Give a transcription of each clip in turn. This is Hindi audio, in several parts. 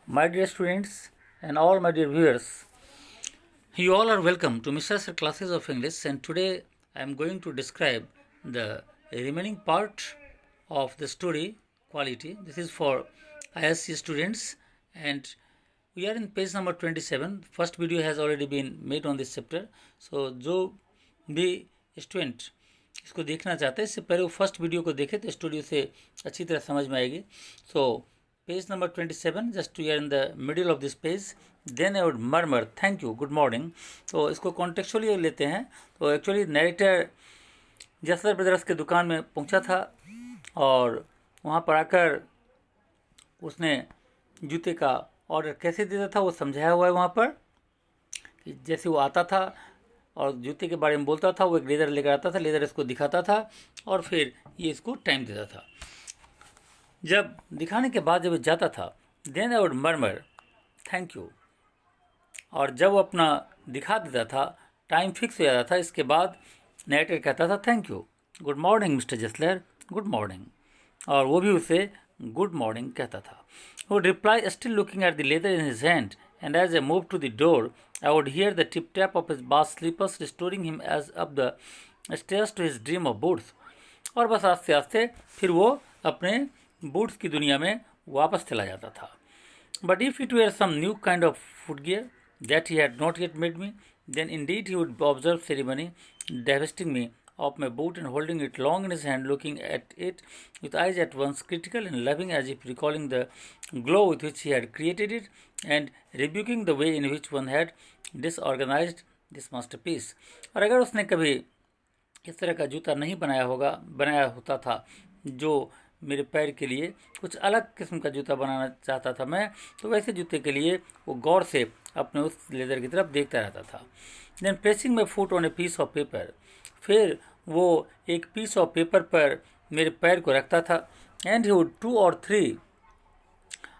My dear students and all my dear viewers, you all are welcome to Mr. Sir Classes of English, and today I am going to describe the remaining part of the story quality. This is for ISC students, and we are in page number 27. First video has already been made on this chapter. So जो भी स्टूडेंट इसको देखना चाहते हैं इससे पहले वो फर्स्ट वीडियो को देखे तो स्टूडियो से अच्छी तरह समझ में आएगी. So page number 27, just we are in the middle of this page. Then I would murmur thank you good morning. तो इसको कॉन्टेक्चुअली लेते हैं. तो एक्चुअली नरेटर जसलर ब्रदर्स के दुकान में पहुंचा था और वहां पर आकर उसने जूते का ऑर्डर कैसे देता था वो समझाया हुआ है वहाँ पर कि जैसे वो आता था और जूते के बारे में बोलता था, वो एक लेदर लेकर आता था, लेदर इसको दिखाता था और फिर ये इसको टाइम देता था. जब दिखाने के बाद जब ये जाता था then I would murmur thank you, और जब वो अपना दिखा देता था टाइम फिक्स हो जाता था. इसके बाद नरेटर कहता था thank you good morning mister Gessler, good morning, और वो भी उसे गुड मॉर्निंग कहता था. Would reply still looking at the leather in his hand, and as I moved to the door, I would hear the tip-tap of his bath slippers restoring him as up the stairs to his dream of boots. और बस आस्ते आस्ते फिर वो अपने बूट्स की दुनिया में वापस चला जाता था. But if it were some new kind of footgear that he had not yet made me, then indeed he would observe ceremony, divesting me of my boot and holding it long in his hand, looking at it with eyes at once critical and loving, as if recalling the glow with which he had created it, and rebuking the way in which one had disorganized this masterpiece. और अगर उसने कभी इस तरह का जूता नहीं बनाया होता था जो मेरे पैर के लिए कुछ अलग किस्म का जूता बनाना चाहता था मैं, तो वैसे जूते के लिए वो गौर से अपने उस लेदर की तरफ देखता रहता था. Then pressing my foot on a piece of paper, फिर वो एक पीस ऑफ पेपर पर मेरे पैर को रखता था. एंड ही वुड 2 or 3,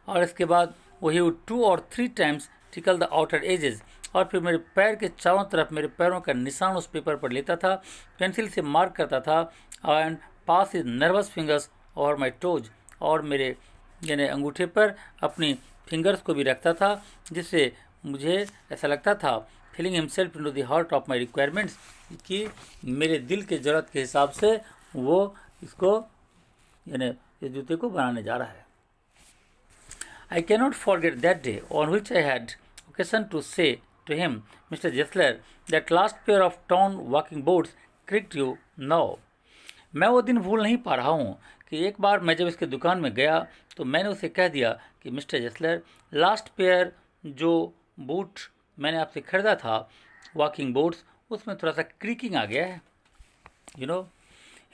और इसके बाद वो he would 2 or 3 times tickle the outer edges, और फिर मेरे पैर के चारों तरफ मेरे पैरों का निशान उस पेपर पर लेता था, पेंसिल से मार्क करता था, and pass his nervous fingers और माई टोज, और मेरे यानी अंगूठे पर अपनी फिंगर्स को भी रखता था, जिससे मुझे ऐसा लगता था feeling himself into the heart of my requirements, कि मेरे दिल के ज़रूरत के हिसाब से वो इसको यानी इस जूते को बनाने जा रहा है. I cannot forget that day on which I had occasion to say to him, Mr. Jessler, that last pair of torn walking boots creaked you now. मैं वो दिन भूल नहीं पा रहा हूँ कि एक बार मैं जब इसके दुकान में गया तो मैंने उसे कह दिया कि मिस्टर जेसलर, लास्ट पेयर जो बूट मैंने आपसे खरीदा था वॉकिंग बूट्स, उसमें थोड़ा सा क्रीकिंग आ गया है. You know,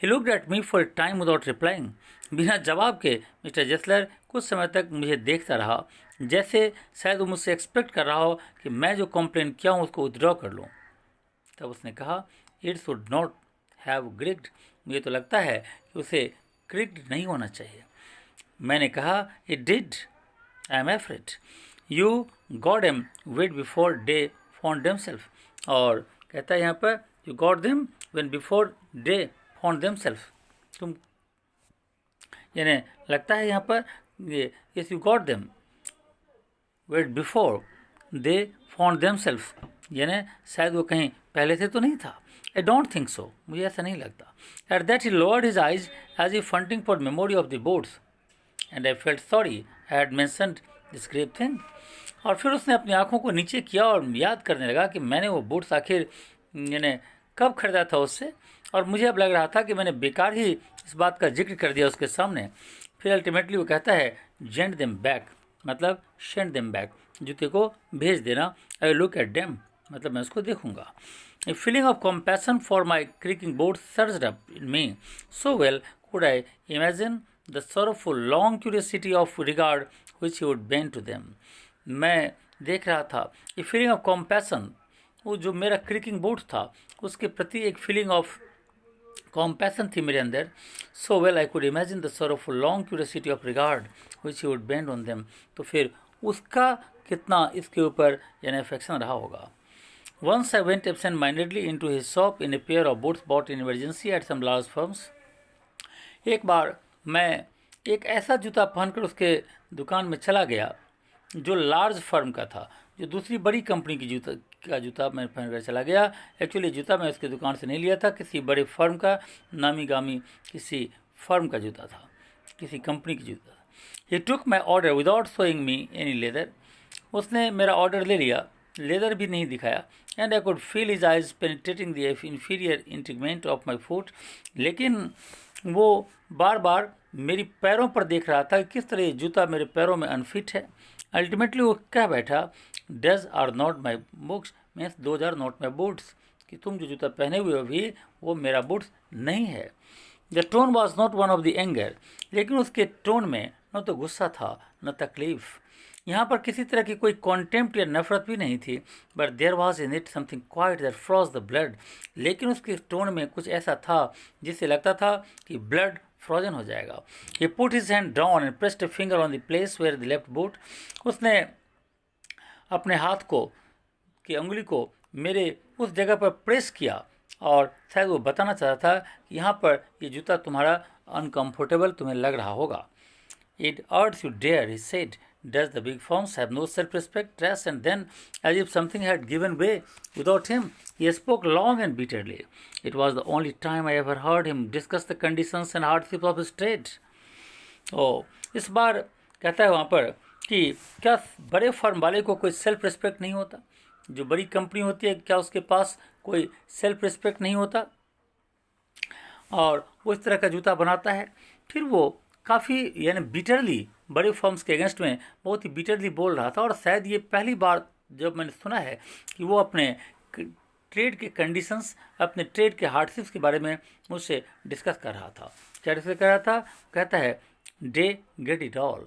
he looked at me for time without replying. बिना जवाब के मिस्टर जेसलर कुछ समय तक मुझे देखता रहा, जैसे शायद वो मुझसे एक्सपेक्ट कर रहा हो कि मैं जो कंप्लेन किया हूँ उसको विथड्रॉ कर लूँ. तब उसने कहा, इट शुड नॉट हैव ग्रिक्ड, मुझे तो लगता है कि उसे क्रिक्ड नहीं होना चाहिए. मैंने कहा, it did, I am afraid you got them wet before they found themself. और कहता है यहाँ पर, you got them when before they found themself. तुम यानी लगता है यहाँ पर yes you got them wet before they found themself, यानी शायद वो कहीं पहले से तो नहीं था. आई डोंट थिंक सो, मुझे ऐसा नहीं लगता. At that he lowered his eyes as if hunting for memory of the boots, and I felt sorry I had mentioned this great thing. और फिर उसने अपनी आंखों को नीचे किया और याद करने लगा कि मैंने वो बूट्स आखिर यानी कब खरीदा था उससे, और मुझे अब लग रहा था कि मैंने बेकार ही इस बात का जिक्र कर दिया उसके सामने. फिर अल्टीमेटली वो कहता है, जेंड देम बैक, मतलब शेंड देम बैक, जूते को भेज देना. आई लुक एट देम, मतलब मैं उसको देखूंगा. A feeling of compassion for my creaking boots surged up in me. So well could I imagine the sorrowful long curiosity of regard which he would bend to them. मैं देख रहा था. A feeling of compassion, वो जो मेरा क्रिकिंग बूट था उसके प्रति एक फीलिंग ऑफ कॉम्पैशन थी मेरे अंदर. So well I could imagine the sorrowful long curiosity of regard which he would bend on them. तो फिर उसका कितना इसके ऊपर यानी अफेक्शन रहा होगा. Once I went absent-mindedly into his shop in a pair of boots bought in emergency at some large firms. एक बार मैं एक ऐसा जूता पहनकर उसके दुकान में चला गया जो लार्ज फर्म का था, जो दूसरी बड़ी कंपनी की जूता मैं पहन कर चला गया। एक्चुअली जूता मैं उसकी दुकान से नहीं लिया था, किसी बड़े फर्म का, नामी गामी किसी फर्म का जूता था, किसी कंपनी की जूता था। He took my order without showing me any leather. उसने मेरा ऑर्डर ले लिया, लेदर भी नहीं दिखाया। And I could feel his eyes penetrating the inferior integument of my foot. लेकिन वो बार बार मेरी पैरों पर देख रहा था कि किस तरह ये जूता मेरे पैरों में अनफिट है। अल्टीमेटली वो कह बैठा, those are not my books, means those are not my boots, कि तुम जो जूता पहने हुए हो भी वो मेरा बूट्स नहीं है। The tone was not one of the anger, लेकिन उसके टोन में न तो गुस्सा था न तकलीफ। यहाँ पर किसी तरह की कोई कॉन्टेम्प्ट या नफरत भी नहीं थी, but there was in it something quite that froze the blood. लेकिन उसके टोन में कुछ ऐसा था जिससे लगता था कि ब्लड फ्रोजन हो जाएगा। He put his hand down and pressed a finger on the place where the left boot. उसने अपने हाथ को की उंगली को मेरे उस जगह पर प्रेस किया और शायद वो बताना चाहता था कि यहाँ पर ये जूता तुम्हारा अनकम्फर्टेबल तुम्हें लग रहा होगा। It urged you dare, he said. Does the big firms have no self-respect? Trash, and then, as if something had given way without him, he spoke long and bitterly. It was the only time I ever heard him discuss the conditions and hardships of his trade. Oh, इस बार कहता है वहाँ पर कि क्या बड़े फर्म वाले को कोई सेल्फ रिस्पेक्ट नहीं होता? जो बड़ी कंपनी होती है, क्या उसके पास कोई सेल्फ रिस्पेक्ट नहीं होता? और वो इस तरह का जूता बनाता है। फिर वो काफ़ी यानी बिटरली बड़े फर्म्स के अगेंस्ट में बहुत ही बिटरली बोल रहा था। और शायद ये पहली बार जब मैंने सुना है कि वो अपने ट्रेड के कंडीशंस, अपने ट्रेड के हार्डशिप्स के बारे में मुझसे डिस्कस कर रहा था। क्या डिस्कस कर रहा था? कहता है, day get it all,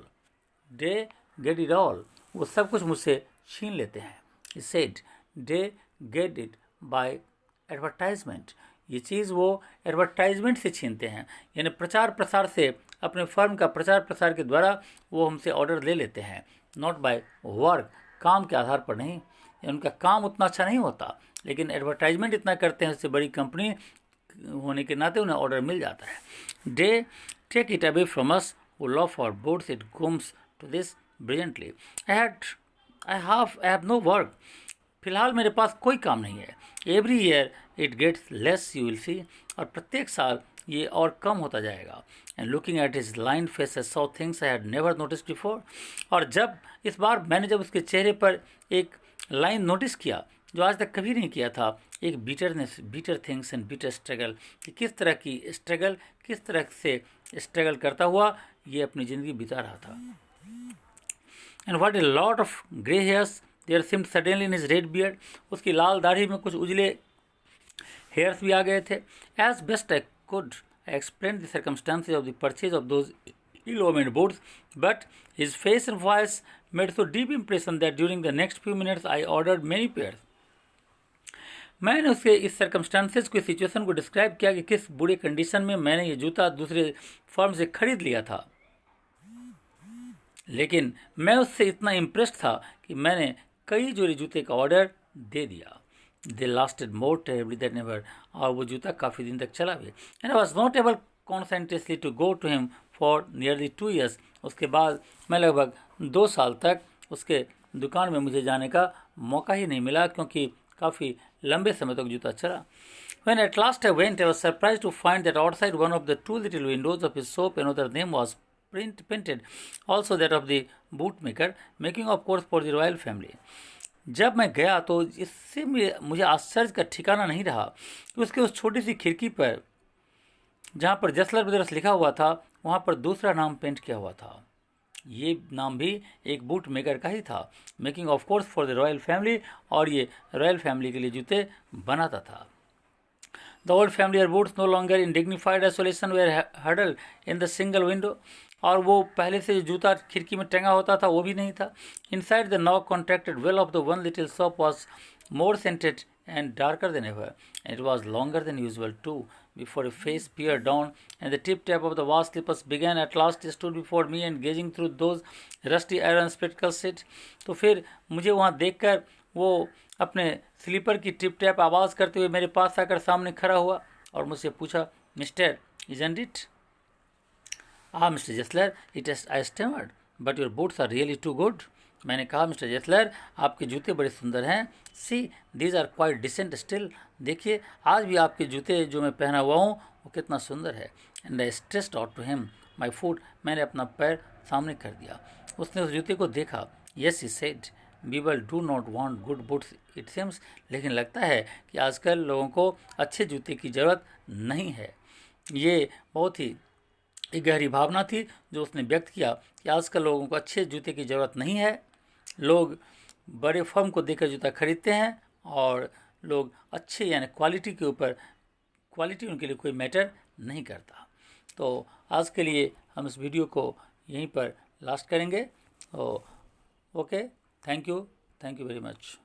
day get it all, वो सब कुछ मुझसे छीन लेते हैं। He said day get it by advertisement, ये चीज़ वो एडवर्टाइजमेंट से छीनते हैं, यानी प्रचार प्रसार से, अपने फर्म का प्रचार प्रसार के द्वारा वो हमसे ऑर्डर ले लेते हैं। नॉट बाय वर्क, काम के आधार पर नहीं, उनका काम उतना अच्छा नहीं होता, लेकिन एडवर्टाइजमेंट इतना करते हैं, उससे बड़ी कंपनी होने के नाते उन्हें ऑर्डर मिल जाता है। They take it away from us who love our boats, it comes to this brilliantly. I have no work. फिलहाल मेरे पास कोई काम नहीं है। Every year it gets less, you will see, और प्रत्येक साल ये और कम होता जाएगा। And looking at his line face I saw things I had never notice before. और जब इस बार मैंने जब उसके चेहरे पर एक लाइन नोटिस किया जो आज तक कभी नहीं किया था, एक bitterness, bitter things and bitter struggle, कि किस तरह की स्ट्रगल, किस तरह से स्ट्रगल करता हुआ ये अपनी ज़िंदगी बिता रहा था। And what a lot of grey hairs there seemed suddenly in his red beard, उसकी लाल दाढ़ी में कुछ उजले हेयर्स भी आ गए थे। As best I could I explain the circumstances of the purchase of those ill-omened boots, but his face and voice made so deep impression that during the next few minutes I ordered many pairs. मैंने उसके इस सर्कमस्टांसेस को, सिचुएशन को डिस्क्राइब किया कि किस बुरे कंडीशन में मैंने ये जूता दूसरे फर्म से खरीद लिया था, लेकिन मैं उससे इतना इम्प्रेस्ड था कि मैंने कई जोड़ी जूते का ऑर्डर दे दिया। They lasted more terribly than ever, और वो जूता काफ़ी दिन तक चला भी। And I was not able conscientiously to go to him for nearly 2 years। उसके बाद मैं लगभग 2 साल तक उसके दुकान में मुझे जाने का मौका ही नहीं मिला, क्योंकि काफ़ी लंबे समय तक जूता चला। When at last I went, I was surprised to find that outside one of the 2 little windows of his shop another name was painted, also that of the bootmaker, making of course for the royal family. जब मैं गया तो इससे मुझे आश्चर्य का ठिकाना नहीं रहा कि उसके उस छोटी सी खिड़की पर जहाँ पर जसलर ब्रदर्स लिखा हुआ था, वहाँ पर दूसरा नाम पेंट किया हुआ था। ये नाम भी एक बूट मेकर का ही था, making of course for the royal family, और ये रॉयल फैमिली के लिए जूते बनाता था। The old family boots no longer in dignified isolation were huddle in the single window, और वो पहले से जो जूता खिड़की में टंगा होता था वो भी नहीं था। Inside the now contracted well of the one little shop was more scented and darker than ever, and it was longer than usual too. Before a face peered down, and the tip-tap of the vast slippers began. At last he stood before me and gazing through those rusty iron spectacles said, तो फिर मुझे वहाँ देखकर वो अपने स्लीपर की टिप टैप आवाज़ करते हुए मेरे पास आकर सामने खड़ा हुआ और मुझसे पूछा, mister, isn't it? Ah, Mr. Jessler, it is, I stammered, but your boots are really too good. मैंने कहा मिस्टर जेथलर आपके जूते बड़े सुंदर हैं, see these are quite decent still, देखिए आज भी आपके जूते जो मैं पहना हुआ हूँ वो कितना सुंदर है। And I stressed out to him my foot, मैंने अपना पैर सामने कर दिया। उसने उस जूते को देखा। Yes he said people do not want good boots it seems, लेकिन लगता है कि आजकल लोगों को अच्छे जूते की ज़रूरत नहीं है। ये बहुत ही एक गहरी भावना थी जो उसने व्यक्त किया कि आजकल लोगों को अच्छे जूते की ज़रूरत नहीं है। लोग बड़े फर्म को देकर जूता खरीदते हैं और लोग अच्छे यानी क्वालिटी के ऊपर, क्वालिटी उनके लिए कोई मैटर नहीं करता। तो आज के लिए हम इस वीडियो को यहीं पर लास्ट करेंगे। Okay, thank you very much.